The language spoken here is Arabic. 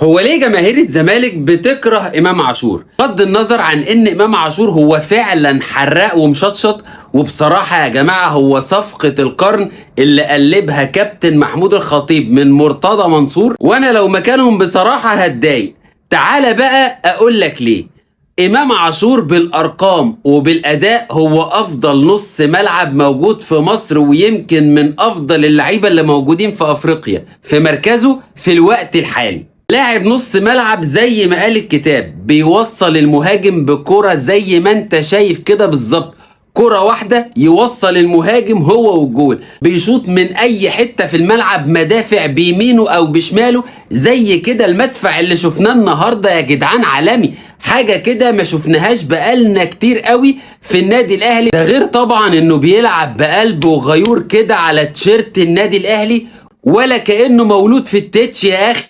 هو ليه جماهير الزمالك بتكره امام عاشور؟ بغض النظر عن ان امام عاشور هو فعلا حراق ومشطشط، وبصراحة يا جماعة هو صفقة القرن اللي قلبها كابتن محمود الخطيب من مرتضى منصور، وانا لو مكانهم بصراحة هتضايق. تعالى بقى اقول لك ليه. امام عاشور بالارقام وبالاداء هو افضل نص ملعب موجود في مصر، ويمكن من افضل اللعيبة اللي موجودين في افريقيا في مركزه في الوقت الحالي. لاعب نص ملعب زي ما قال الكتاب، بيوصل المهاجم بكرة زي ما انت شايف كده بالظبط، كرة واحدة يوصل المهاجم هو والجول. بيشوط من اي حتة في الملعب، مدافع بيمينه او بشماله، زي كده المدفع اللي شفناه النهاردة يا جدعان عالمي. حاجة كده ما شفناهاش بقالنا كتير قوي في النادي الاهلي. ده غير طبعا انه بيلعب بقلب وغيور كده على تيشيرت النادي الاهلي، ولا كأنه مولود في التتش يا اخي.